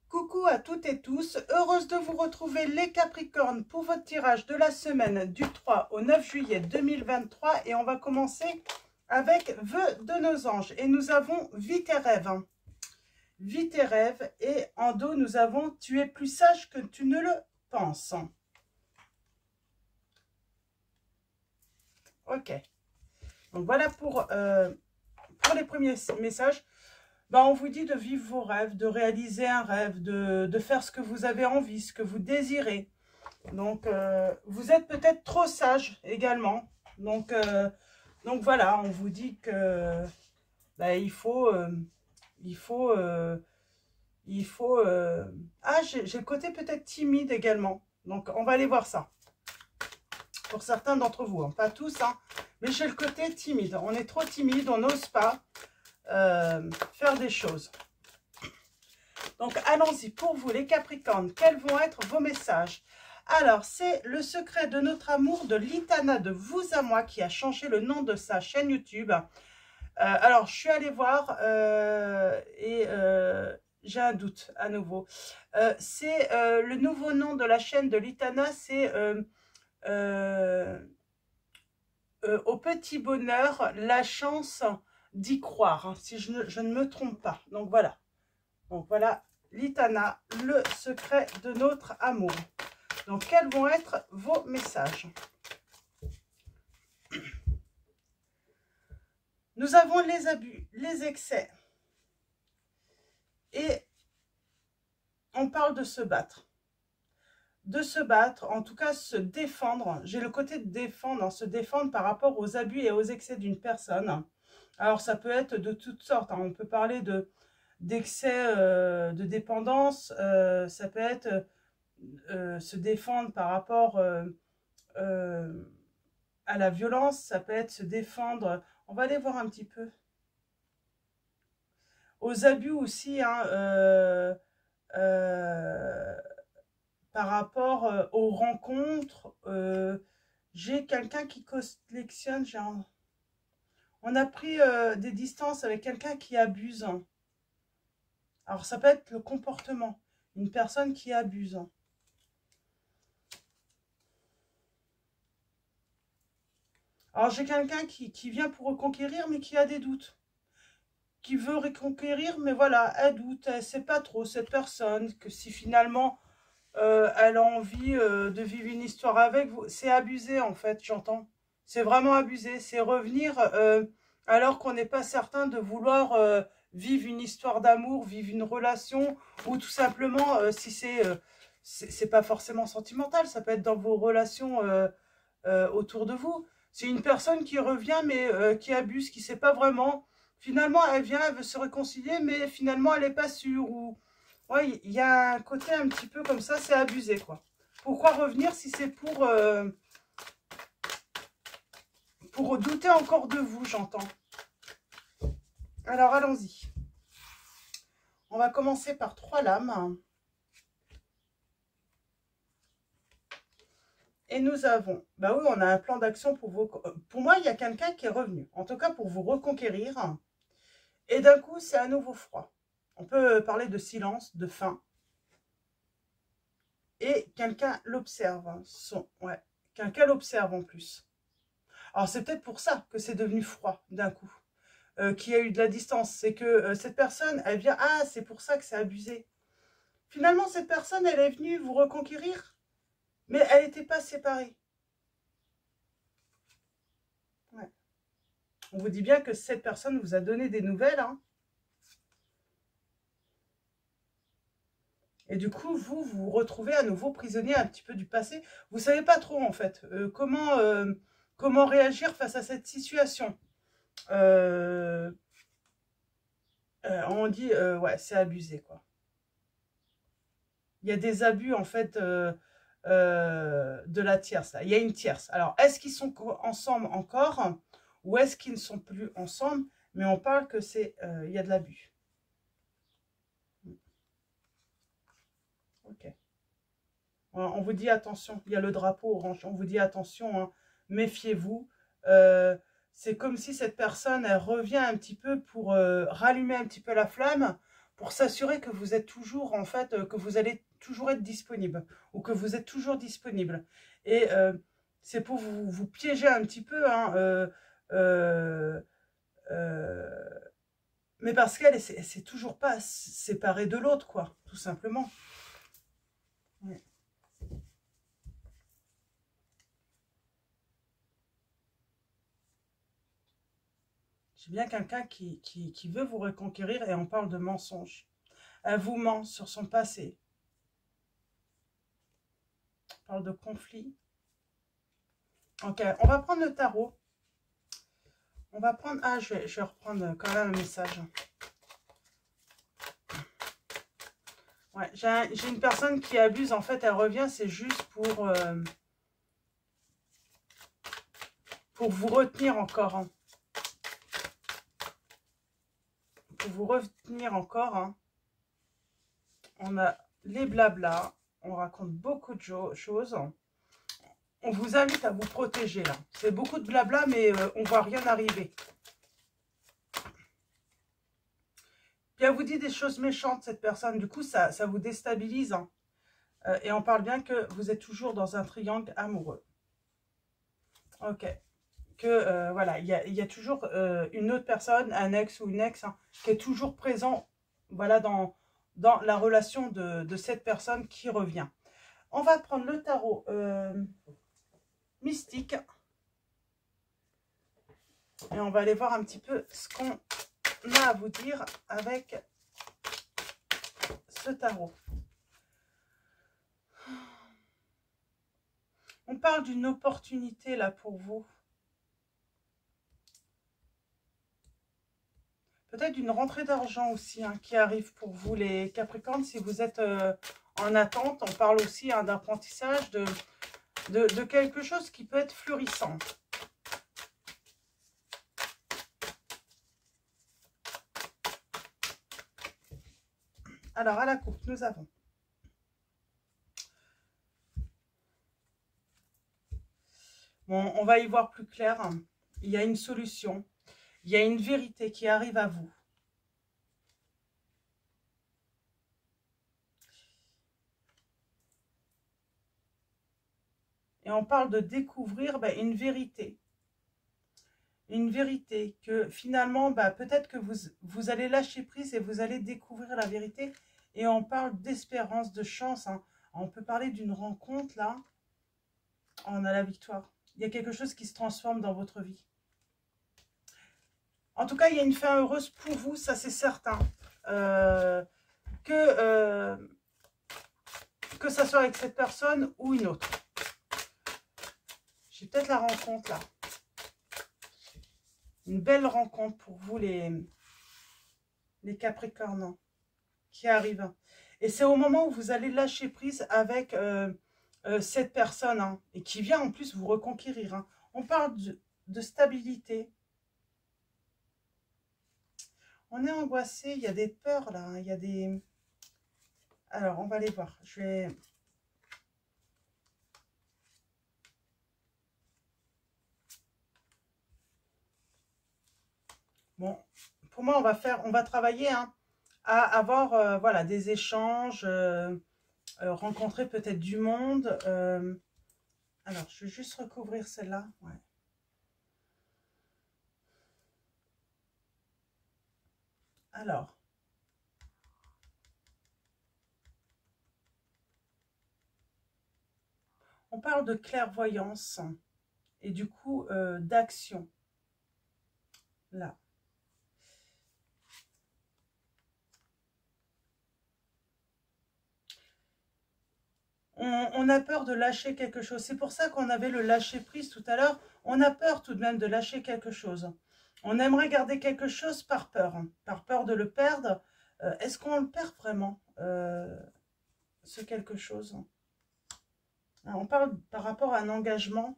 Coucou à toutes et tous, heureuse de vous retrouver les Capricornes pour votre tirage de la semaine du 3 au 9 juillet 2023 et on va commencer avec Vœux de nos anges et nous avons Vis tes rêves. Vis tes rêves et en dos nous avons Tu es plus sage que tu ne le penses. Ok, donc voilà pour les premiers messages. Ben, on vous dit de vivre vos rêves, de réaliser un rêve, de faire ce que vous avez envie, ce que vous désirez. Donc, vous êtes peut-être trop sage également. Donc voilà, on vous dit que ben, il faut ah, j'ai le côté peut-être timide également. Donc, on va aller voir ça. Pour certains d'entre vous, hein. Pas tous, hein, mais j'ai le côté timide. On est trop timide, on n'ose pas faire des choses. Donc, allons-y pour vous, les Capricornes. Quels vont être vos messages? Alors, c'est le secret de notre amour de Litana de Vous à Moi qui a changé le nom de sa chaîne YouTube. Alors, je suis allée voir et j'ai un doute à nouveau. C'est le nouveau nom de la chaîne de Litana, c'est Au petit bonheur, la chance d'y croire, hein, si je ne me trompe pas. Donc, voilà. Donc voilà, Litana, le secret de notre amour. Donc, quels vont être vos messages? Nous avons les abus, les excès. Et on parle de se battre. De se battre, en tout cas se défendre. J'ai le côté de défendre, hein, se défendre par rapport aux abus et aux excès d'une personne. Alors, ça peut être de toutes sortes. Hein. On peut parler d'excès de dépendance. Ça peut être se défendre par rapport à la violence, ça peut être se défendre, on va aller voir un petit peu, aux abus aussi, hein, par rapport aux rencontres. J'ai quelqu'un qui collectionne, on a pris des distances avec quelqu'un qui abuse. Alors ça peut être le comportement, une personne qui abuse. Alors, j'ai quelqu'un qui vient pour reconquérir, mais qui a des doutes. Qui veut reconquérir, mais voilà, elle doute, elle ne sait pas trop, cette personne, que si finalement, elle a envie de vivre une histoire avec vous. C'est abusé, en fait, j'entends. C'est vraiment abusé. C'est revenir alors qu'on n'est pas certain de vouloir vivre une histoire d'amour, vivre une relation, ou tout simplement, si c'est pas forcément sentimental, ça peut être dans vos relations autour de vous. C'est une personne qui revient, mais qui abuse, qui ne sait pas vraiment. Finalement, elle vient, elle veut se réconcilier, mais finalement, elle n'est pas sûre. Ou ouais, il y a un côté un petit peu comme ça, c'est abusé, quoi. Pourquoi revenir si c'est pour douter encore de vous, j'entends. Alors, allons-y. On va commencer par 3 lames. Et nous avons, bah oui, on a un plan d'action pour vous. Pour moi, il y a quelqu'un qui est revenu. En tout cas, pour vous reconquérir. Et d'un coup, c'est à nouveau froid. On peut parler de silence, de faim. Et quelqu'un l'observe. Ouais, quelqu'un l'observe en plus. Alors, c'est peut-être pour ça que c'est devenu froid d'un coup. Qu'il y a eu de la distance. C'est que cette personne, elle vient... Ah, c'est pour ça que c'est abusé. Finalement, cette personne, elle est venue vous reconquérir. Mais elle n'était pas séparée. Ouais. On vous dit bien que cette personne vous a donné des nouvelles, hein. Et du coup, vous vous retrouvez à nouveau prisonnier un petit peu du passé. Vous ne savez pas trop, en fait, comment réagir face à cette situation. On dit, ouais, c'est abusé, quoi. Il y a des abus, en fait, de la tierce. Là. Il y a une tierce. Alors, est-ce qu'ils sont ensemble encore ou est-ce qu'ils ne sont plus ensemble? Mais on parle que c'est, il y a de l'abus. Ok. On vous dit attention, il y a le drapeau orange, on vous dit attention, hein, méfiez-vous. C'est comme si cette personne, elle revient un petit peu pour rallumer un petit peu la flamme, pour s'assurer que vous êtes toujours, en fait, que vous allez toujours être disponible, ou que vous êtes toujours disponible. Et c'est pour vous piéger un petit peu, hein, euh, mais parce qu'elle ne s'est toujours pas séparée de l'autre, quoi, tout simplement. Ouais. J'ai bien quelqu'un qui veut vous reconquérir et on parle de mensonge. Elle vous ment sur son passé. On parle de conflit. Ok, on va prendre le tarot. On va prendre... Ah, je vais reprendre quand même un message. Ouais, j'ai une personne qui abuse. En fait, elle revient, c'est juste pour vous retenir encore. Hein. Pour vous retenir encore. Hein. On a les blablas. On raconte beaucoup de choses. On vous invite à vous protéger, là. C'est beaucoup de blabla, mais on ne voit rien arriver. Puis elle vous dit des choses méchantes, cette personne. Du coup, ça vous déstabilise. Hein. Et on parle bien que vous êtes toujours dans un triangle amoureux. Ok. Que, voilà, il y a toujours une autre personne, un ex ou une ex, hein, qui est toujours présent, voilà, dans la relation de cette personne qui revient. On va prendre le tarot mystique. Et on va aller voir un petit peu ce qu'on a à vous dire avec ce tarot. On parle d'une opportunité là pour vous. Peut-être d'une rentrée d'argent aussi hein, qui arrive pour vous les Capricornes. Si vous êtes en attente, on parle aussi hein, d'apprentissage, de quelque chose qui peut être florissant. Alors, à la coupe, nous avons bon, on va y voir plus clair. Il y a une solution. Il y a une vérité qui arrive à vous. Et on parle de découvrir une vérité. Une vérité que finalement, peut-être que vous allez lâcher prise et vous allez découvrir la vérité. Et on parle d'espérance, de chance. Hein. On peut parler d'une rencontre, là. On a la victoire. Il y a quelque chose qui se transforme dans votre vie. En tout cas, il y a une fin heureuse pour vous, ça c'est certain. Que ça soit avec cette personne ou une autre. J'ai peut-être la rencontre là. Une belle rencontre pour vous les Capricornes qui arrivent. Et c'est au moment où vous allez lâcher prise avec cette personne hein, et qui vient en plus vous reconquérir. Hein. On parle de stabilité. On est angoissé, il y a des peurs là, hein, il y a des... Alors, on va aller voir. Je vais... Bon, pour moi, on va travailler hein, à avoir voilà, des échanges, rencontrer peut-être du monde. Alors, je vais juste recouvrir celle-là. Ouais. Alors, on parle de clairvoyance et du coup d'action. Là. On a peur de lâcher quelque chose. C'est pour ça qu'on avait le lâcher prise tout à l'heure. On a peur tout de même de lâcher quelque chose. On aimerait garder quelque chose par peur de le perdre. Est-ce qu'on le perd vraiment, ce quelque chose? Alors, on parle par rapport à un engagement.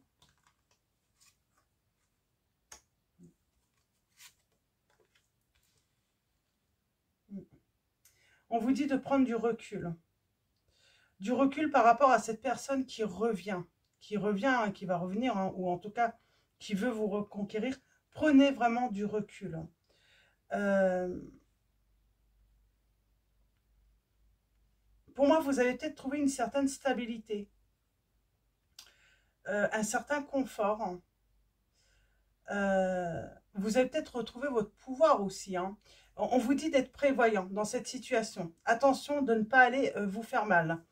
On vous dit de prendre du recul. Du recul par rapport à cette personne qui revient, hein, qui va revenir, hein, ou en tout cas qui veut vous reconquérir. Prenez vraiment du recul. pour moi, vous avez peut-être trouvé une certaine stabilité, un certain confort, hein. Vous avez peut-être retrouvé votre pouvoir aussi, hein. On vous dit d'être prévoyant dans cette situation. Attention de ne pas aller vous faire mal,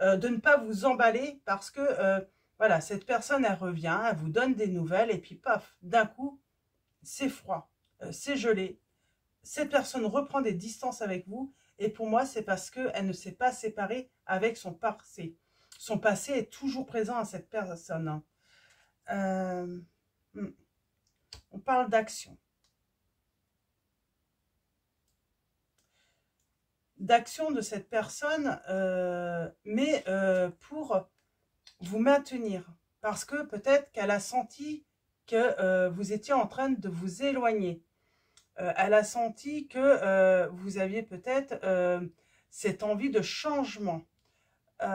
de ne pas vous emballer parce que voilà, cette personne, elle revient, elle vous donne des nouvelles et puis paf, d'un coup, c'est froid, c'est gelé. Cette personne reprend des distances avec vous et pour moi, c'est parce qu'elle ne s'est pas séparée avec son passé. Son passé est toujours présent à cette personne, hein. Hmm. On parle d'action. D'action de cette personne, mais pour vous maintenir. Parce que peut-être qu'elle a senti que vous étiez en train de vous éloigner. Elle a senti que vous aviez peut-être cette envie de changement. Oui,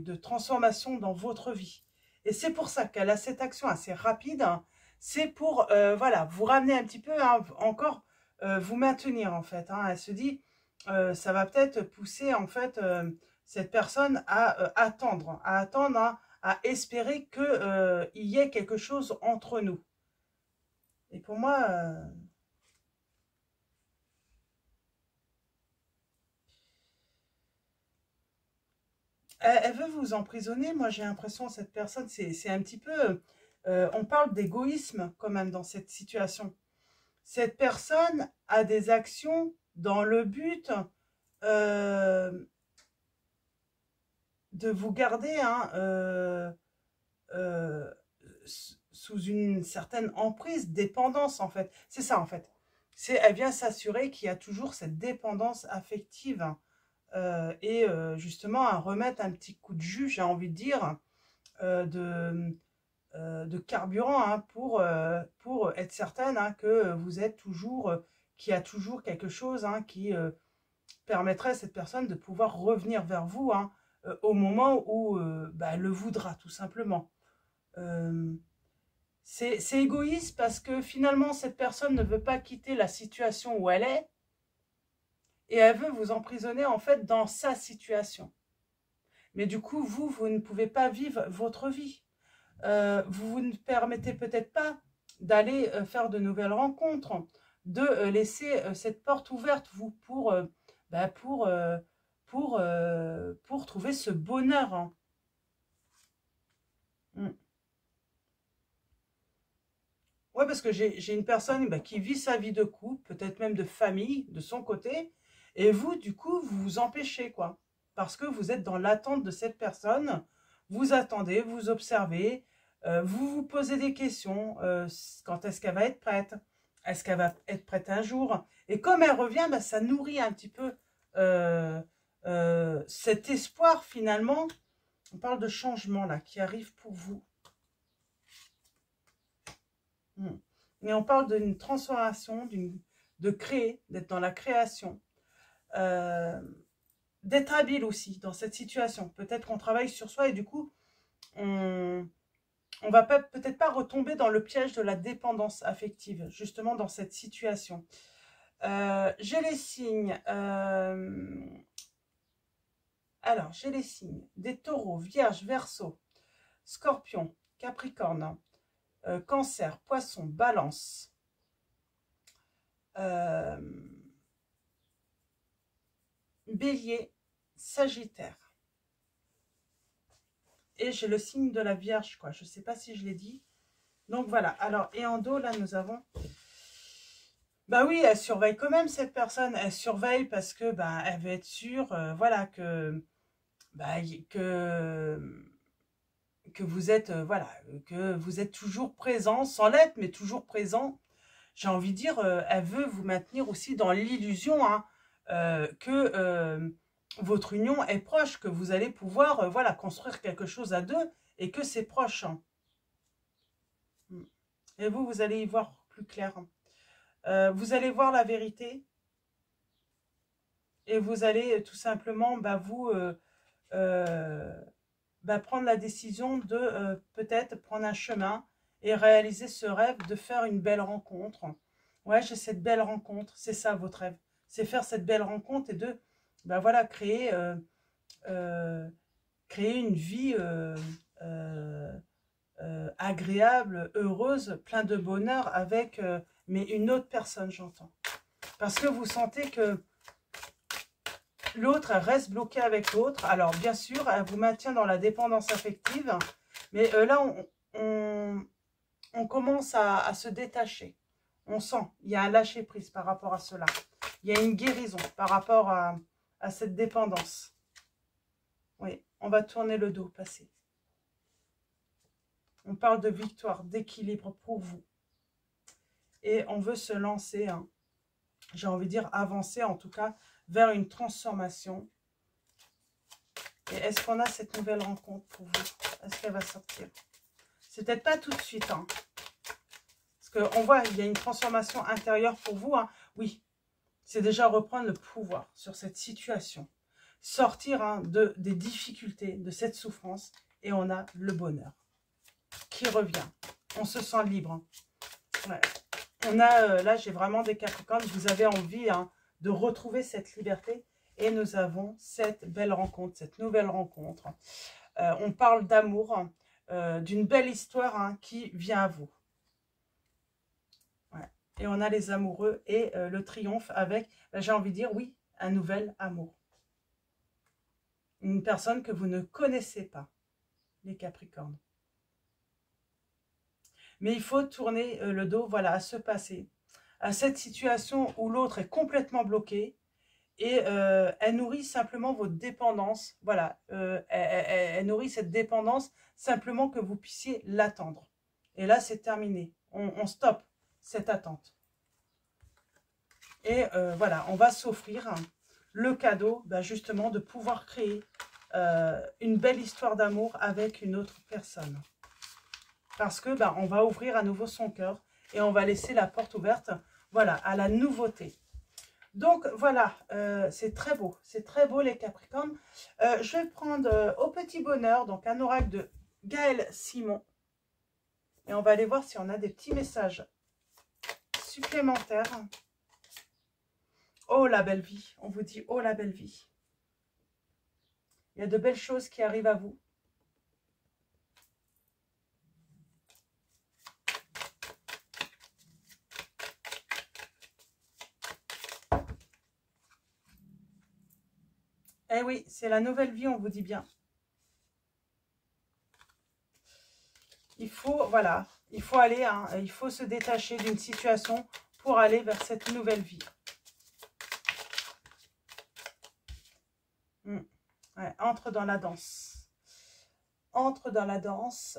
de transformation dans votre vie. Et c'est pour ça qu'elle a cette action assez rapide, hein. C'est pour, voilà, vous ramener un petit peu, hein, encore, vous maintenir, en fait, hein. Elle se dit, ça va peut-être pousser, en fait, cette personne à attendre, hein, à espérer qu'il y ait quelque chose entre nous. Et pour moi, elle veut vous emprisonner. Moi, j'ai l'impression que cette personne, c'est un petit peu... on parle d'égoïsme quand même dans cette situation. Cette personne a des actions dans le but de vous garder, hein, euh, sous une certaine emprise, dépendance en fait. C'est ça en fait. Elle vient s'assurer qu'il y a toujours cette dépendance affective, hein, et justement à remettre un petit coup de jus, j'ai envie de dire, de carburant, hein, pour être certaine, hein, que vous êtes toujours, qu'il y a toujours quelque chose, hein, qui permettrait à cette personne de pouvoir revenir vers vous, hein, au moment où bah, elle le voudra tout simplement. Euh, c'est égoïste parce que finalement cette personne ne veut pas quitter la situation où elle est et elle veut vous emprisonner en fait dans sa situation. Mais du coup, vous ne pouvez pas vivre votre vie. Vous ne permettez peut-être pas d'aller faire de nouvelles rencontres, de laisser cette porte ouverte, vous, bah, pour trouver ce bonheur, hein. Mm. Ouais, parce que j'ai une personne bah, qui vit sa vie de couple, peut-être même de famille, de son côté, et vous, du coup, vous vous empêchez, quoi. Parce que vous êtes dans l'attente de cette personne, vous attendez, vous observez, vous vous posez des questions, quand est-ce qu'elle va être prête? Est-ce qu'elle va être prête un jour? Et comme elle revient, bah, ça nourrit un petit peu cet espoir, finalement. On parle de changement, là, qui arrive pour vous. Mm. Et on parle d'une transformation, de créer, d'être dans la création, euh, d'être habile aussi dans cette situation. Peut-être qu'on travaille sur soi et du coup, on va peut-être pas retomber dans le piège de la dépendance affective, justement dans cette situation. J'ai les signes. Alors, j'ai les signes des taureaux, vierge, verseau, scorpion, capricorne, cancer, poisson, balance, bélier, sagittaire. Et j'ai le signe de la vierge, quoi. Je ne sais pas si je l'ai dit. Donc voilà. Alors, et en dos, là, nous avons... Bah oui, elle surveille quand même, cette personne. Elle surveille parce que, bah, elle veut être sûre, voilà, bah, que vous êtes, voilà, que vous êtes toujours présent, sans l'être, mais toujours présent. J'ai envie de dire, elle veut vous maintenir aussi dans l'illusion, hein, que votre union est proche, que vous allez pouvoir, voilà, construire quelque chose à deux et que c'est proche, hein. Et vous, vous allez y voir plus clair. Vous allez voir la vérité et vous allez tout simplement, bah, bah, prendre la décision de peut-être prendre un chemin et réaliser ce rêve de faire une belle rencontre. Ouais, j'ai cette belle rencontre, c'est ça votre rêve. c'est faire cette belle rencontre et de, ben voilà, créer une vie agréable, heureuse, plein de bonheur avec, mais une autre personne, j'entends. Parce que vous sentez que l'autre, elle reste bloquée avec l'autre. Alors, bien sûr, elle vous maintient dans la dépendance affective. Mais là, on commence à se détacher. On sent, il y a un lâcher-prise par rapport à cela. Il y a une guérison par rapport à cette dépendance. Oui, on va tourner le dos, passer. On parle de victoire, d'équilibre pour vous. Et on veut se lancer, hein, j'ai envie de dire avancer en tout cas, vers une transformation. Et est-ce qu'on a cette nouvelle rencontre pour vous? Est-ce qu'elle va sortir? C'est peut-être pas tout de suite, hein. Parce qu'on voit, il y a une transformation intérieure pour vous, hein. Oui, c'est déjà reprendre le pouvoir sur cette situation. Sortir, hein, des difficultés, de cette souffrance. Et on a le bonheur qui revient. On se sent libre. Hein. Ouais. On a, là, j'ai vraiment des Capricornes. Vous avez envie, hein, de retrouver cette liberté. Et nous avons cette belle rencontre, cette nouvelle rencontre. On parle d'amour, d'une belle histoire, hein, qui vient à vous. Ouais. Et on a les amoureux et le triomphe avec, j'ai envie de dire, oui, un nouvel amour. Une personne que vous ne connaissez pas, les Capricornes. Mais il faut tourner le dos, voilà, à ce passé, à cette situation où l'autre est complètement bloqué et elle nourrit simplement votre dépendance. Voilà, elle nourrit cette dépendance simplement que vous puissiez l'attendre. Et là, c'est terminé. On stoppe cette attente. Et voilà, on va s'offrir le cadeau, bah, justement, de pouvoir créer une belle histoire d'amour avec une autre personne. Parce que bah, on va ouvrir à nouveau son cœur et on va laisser la porte ouverte, voilà, à la nouveauté. Donc voilà, c'est très beau les Capricornes. Je vais prendre au petit bonheur, donc un oracle de Gaël Simon. Et on va aller voir si on a des petits messages supplémentaires. Oh la belle vie, on vous dit oh la belle vie. Il y a de belles choses qui arrivent à vous. Eh oui, c'est la nouvelle vie, on vous dit bien. Il faut, voilà, il faut aller, hein, il faut se détacher d'une situation pour aller vers cette nouvelle vie. Ouais, entre dans la danse. Entre dans la danse.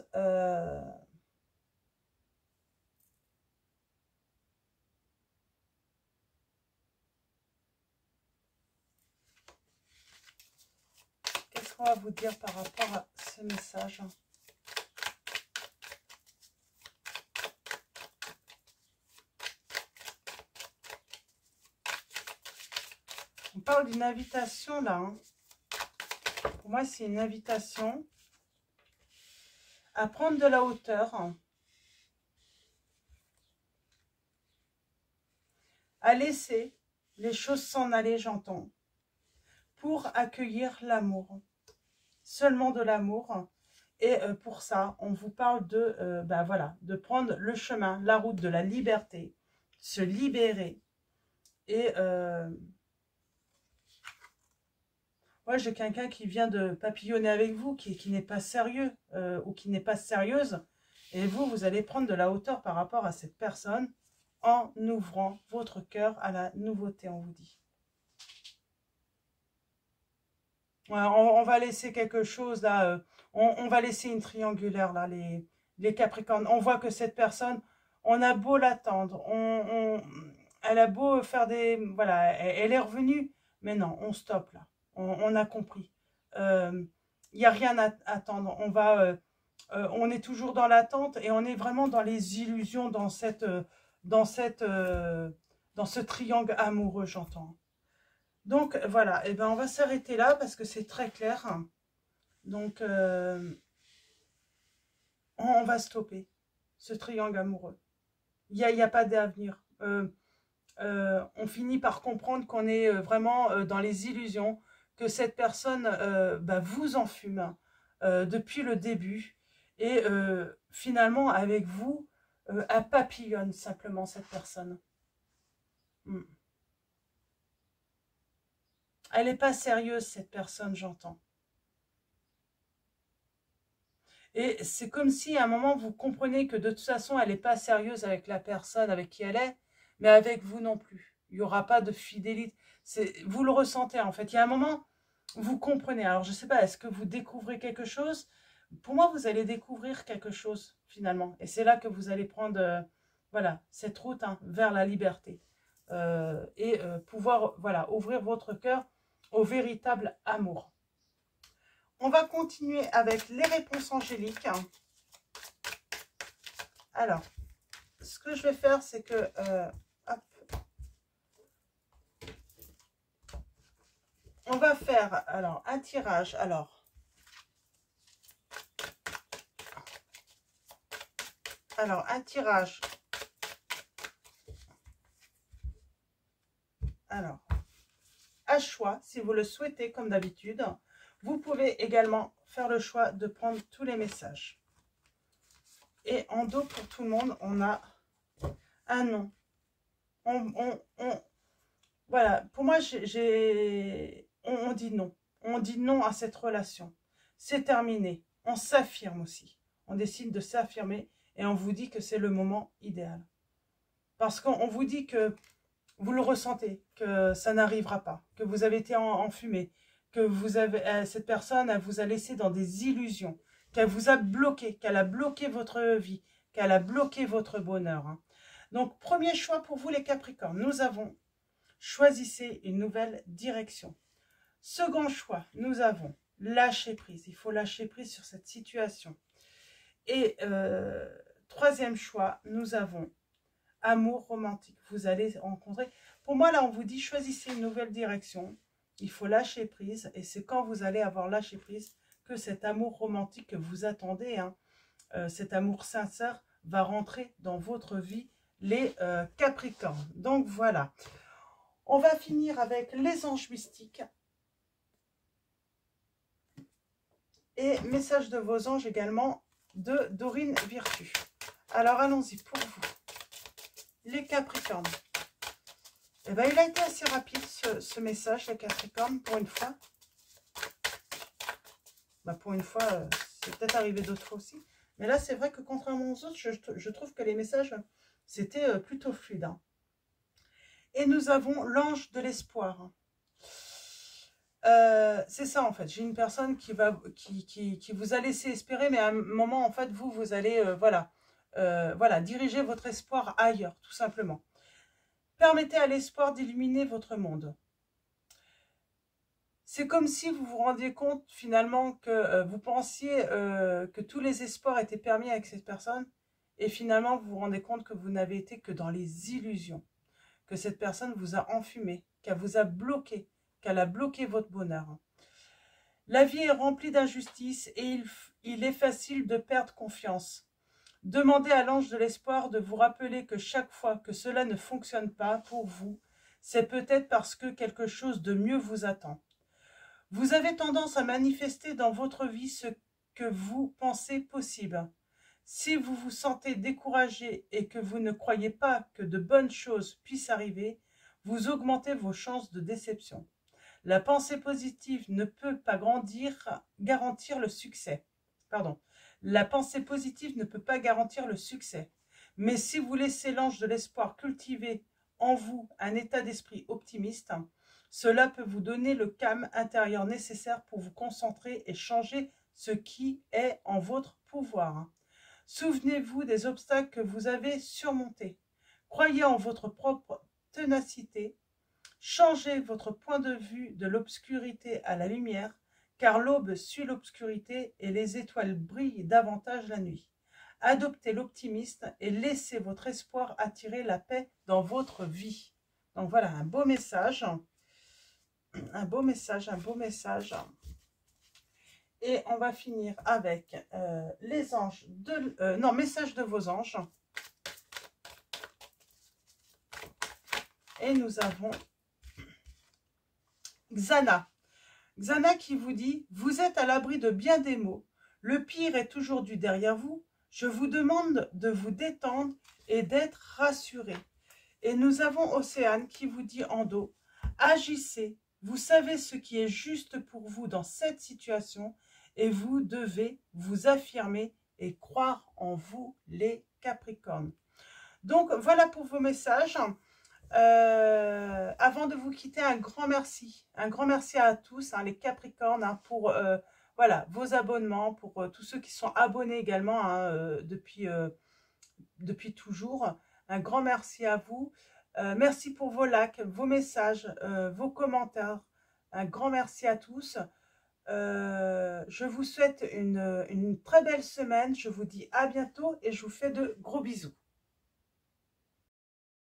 Qu'est-ce qu'on va vous dire par rapport à ce message ? On parle d'une invitation là. Hein. Pour moi, c'est une invitation à prendre de la hauteur, à laisser les choses s'en aller, j'entends, pour accueillir l'amour. Seulement de l'amour. Et pour ça, on vous parle de, ben voilà, de prendre le chemin, la route de la liberté, se libérer. Et ouais, j'ai quelqu'un qui vient de papillonner avec vous, qui n'est pas sérieux ou qui n'est pas sérieuse. Et vous allez prendre de la hauteur par rapport à cette personne en ouvrant votre cœur à la nouveauté, on vous dit. Ouais, on va laisser quelque chose là, on va laisser une triangulaire là, les Capricornes. On voit que cette personne, on a beau l'attendre, elle a beau faire des... Voilà, elle est revenue, mais non, on stoppe là, on a compris. Il n'y a rien à attendre, on est toujours dans l'attente et on est vraiment dans les illusions, dans ce triangle amoureux, j'entends. Donc voilà, et ben on va s'arrêter là parce que c'est très clair. Donc on va stopper ce triangle amoureux. Il y a pas d'avenir. on finit par comprendre qu'on est vraiment dans les illusions, que cette personne bah, vous enfume depuis le début. Et finalement, avec vous, elle papillonne simplement cette personne. Mm. Elle n'est pas sérieuse, cette personne, j'entends. Et c'est comme si à un moment, vous comprenez que de toute façon, elle n'est pas sérieuse avec la personne avec qui elle est, mais avec vous non plus. Il n'y aura pas de fidélité. Vous le ressentez, en fait. Il y a un moment, vous comprenez. Alors, je ne sais pas, est-ce que vous découvrez quelque chose? Pour moi, vous allez découvrir quelque chose, finalement. Et c'est là que vous allez prendre, voilà, cette route hein, vers la liberté. Et pouvoir, voilà, ouvrir votre cœur au véritable amour. On va continuer avec les réponses angéliques. Alors, ce que je vais faire, c'est que... hop, on va faire alors un tirage. Alors, un tirage. Alors, à choix, si vous le souhaitez, comme d'habitude. Vous pouvez également faire le choix de prendre tous les messages. Et en dos, pour tout le monde, on a un non. Voilà, pour moi, on dit non. On dit non à cette relation. C'est terminé. On s'affirme aussi. On décide de s'affirmer et on vous dit que c'est le moment idéal. Parce qu'on vous dit que vous le ressentez, que ça n'arrivera pas, que vous avez été enfumé, que vous avez, cette personne, elle vous a laissé dans des illusions, qu'elle vous a bloqué, qu'elle a bloqué votre vie, qu'elle a bloqué votre bonheur. Hein. Donc, premier choix pour vous les Capricornes, nous avons choisissez une nouvelle direction. Second choix, nous avons lâcher prise. Il faut lâcher prise sur cette situation. Et troisième choix, nous avons amour romantique. Vous allez rencontrer... Pour moi, là, on vous dit choisissez une nouvelle direction. Il faut lâcher prise. Et c'est quand vous allez avoir lâché prise que cet amour romantique que vous attendez, hein, cet amour sincère, va rentrer dans votre vie, les Capricornes. Donc, voilà. On va finir avec les anges mystiques. Et message de vos anges également de Dorine Virtue. Alors, allons-y pour vous. Les Capricornes. Eh bien, il a été assez rapide ce message, les Capricornes, pour une fois. Bah, pour une fois, c'est peut-être arrivé d'autres fois aussi. Mais là, c'est vrai que contrairement aux autres, je trouve que les messages, c'était plutôt fluide. Hein. Et nous avons l'ange de l'espoir. C'est ça en fait, j'ai une personne qui vous a laissé espérer, mais à un moment en fait vous allez voilà, diriger votre espoir ailleurs, tout simplement. Permettez à l'espoir d'illuminer votre monde. C'est comme si vous vous rendiez compte finalement que vous pensiez que tous les espoirs étaient permis avec cette personne, et finalement vous vous rendez compte que vous n'avez été que dans les illusions, que cette personne vous a enfumé, qu'elle vous a bloqué, qu'elle a bloqué votre bonheur. La vie est remplie d'injustices et il est facile de perdre confiance. Demandez à l'ange de l'espoir de vous rappeler que chaque fois que cela ne fonctionne pas pour vous, c'est peut-être parce que quelque chose de mieux vous attend. Vous avez tendance à manifester dans votre vie ce que vous pensez possible. Si vous vous sentez découragé et que vous ne croyez pas que de bonnes choses puissent arriver, vous augmentez vos chances de déception. La pensée positive ne peut pas garantir le succès. Pardon. La pensée positive ne peut pas garantir le succès. Mais si vous laissez l'ange de l'espoir cultiver en vous un état d'esprit optimiste, cela peut vous donner le calme intérieur nécessaire pour vous concentrer et changer ce qui est en votre pouvoir. Souvenez-vous des obstacles que vous avez surmontés. Croyez en votre propre ténacité. Changez votre point de vue de l'obscurité à la lumière, car l'aube suit l'obscurité et les étoiles brillent davantage la nuit. Adoptez l'optimisme et laissez votre espoir attirer la paix dans votre vie. Donc voilà, un beau message. Un beau message, un beau message. Et on va finir avec les anges message de vos anges. Et nous avons Xana. Xana qui vous dit, vous êtes à l'abri de bien des maux. Le pire est aujourd'hui derrière vous. Je vous demande de vous détendre et d'être rassuré. Et nous avons Océane qui vous dit en dos, agissez. Vous savez ce qui est juste pour vous dans cette situation et vous devez vous affirmer et croire en vous, les Capricornes. Donc, voilà pour vos messages. Avant de vous quitter, un grand merci à tous, hein, les Capricornes, hein, pour voilà, vos abonnements, pour tous ceux qui sont abonnés également, hein, depuis toujours. Un grand merci à vous. Merci pour vos likes, vos messages, vos commentaires. Un grand merci à tous. Je vous souhaite une très belle semaine. Je vous dis à bientôt et je vous fais de gros bisous.